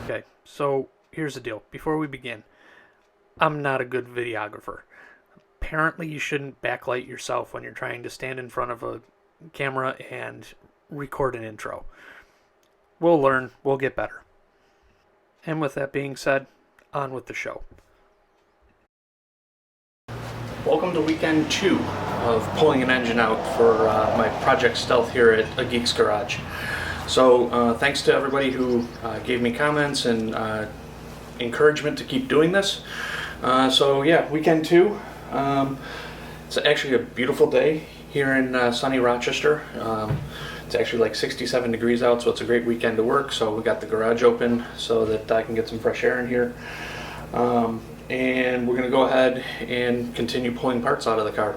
Okay, so here's the deal. Before we begin, I'm not a good videographer. Apparently, you shouldn't backlight yourself when you're trying to stand in front of a camera and record an intro. We'll learn, we'll get better. And with that being said, on with the show. Welcome to weekend 2 of pulling an engine out for my Project Stealth here at a Geek's Garage. So thanks to everybody who gave me comments and encouragement to keep doing this. So yeah, weekend 2. It's actually a beautiful day here in sunny Rochester. It's actually like 67 degrees out, so it's a great weekend to work. So we got the garage open so that I can get some fresh air in here. And we're going to go ahead and continue pulling parts out of the car.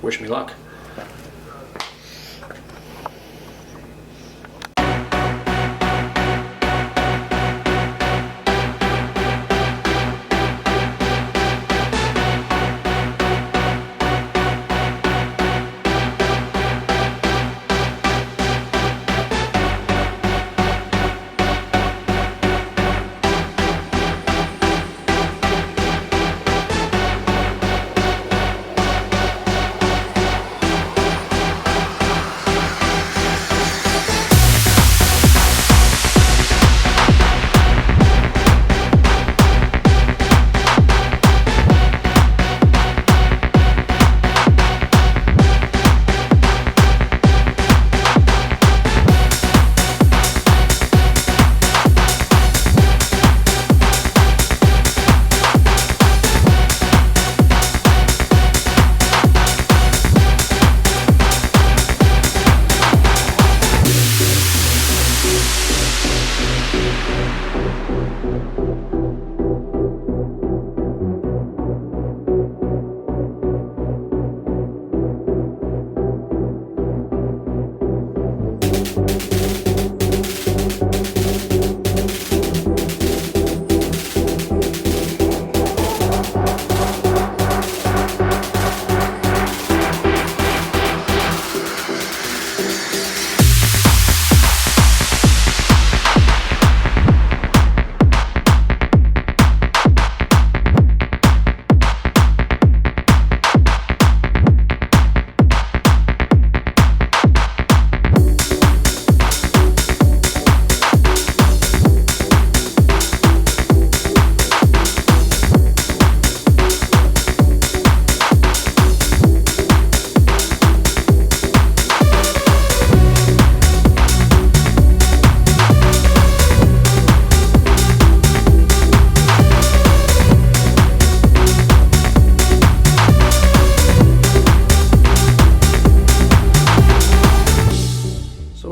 Wish me luck.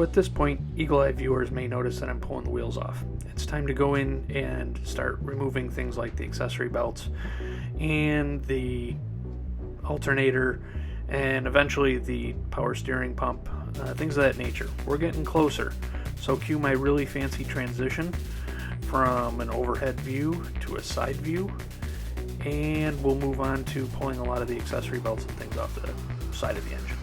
At this point, eagle-eye viewers may notice that I'm pulling the wheels off. It's time to go in and start removing things like the accessory belts and the alternator and eventually the power steering pump, things of that nature. We're getting closer, so cue my really fancy transition from an overhead view to a side view, and we'll move on to pulling a lot of the accessory belts and things off the side of the engine.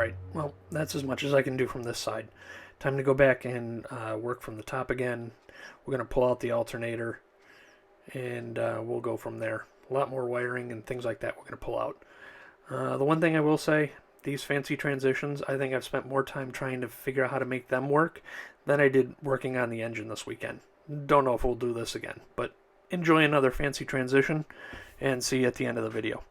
Alright, well, that's as much as I can do from this side. Time to go back and work from the top again. We're going to pull out the alternator, and we'll go from there. A lot more wiring and things like that we're going to pull out. The one thing I will say, these fancy transitions, I think I've spent more time trying to figure out how to make them work than I did working on the engine this weekend. Don't know if we'll do this again, but enjoy another fancy transition, and see you at the end of the video.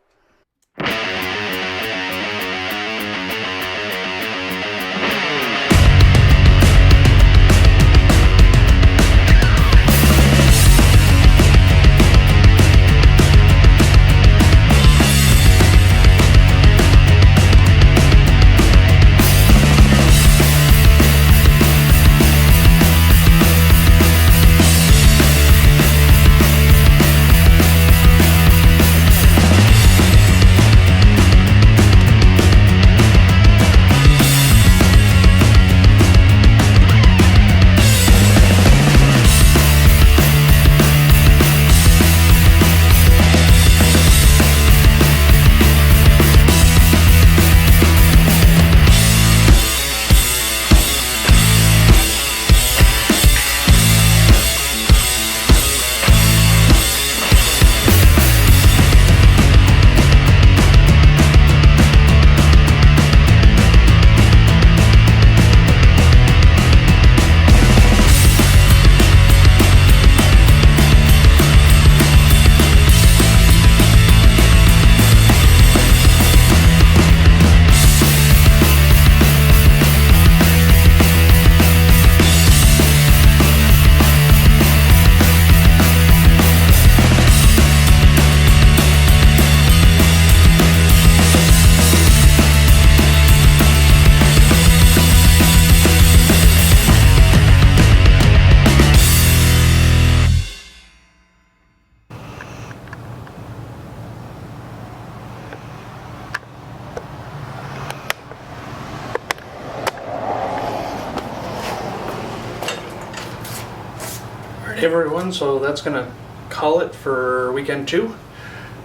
Hey everyone, so that's gonna call it for weekend 2.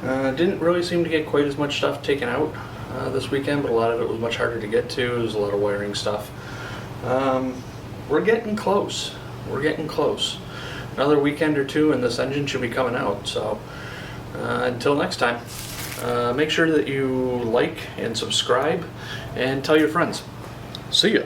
Didn't really seem to get quite as much stuff taken out this weekend, but a lot of it was much harder to get to. There's a lot of wiring stuff. We're getting close. We're getting close. Another weekend or 2 and this engine should be coming out. So until next time, make sure that you like and subscribe and tell your friends. See ya.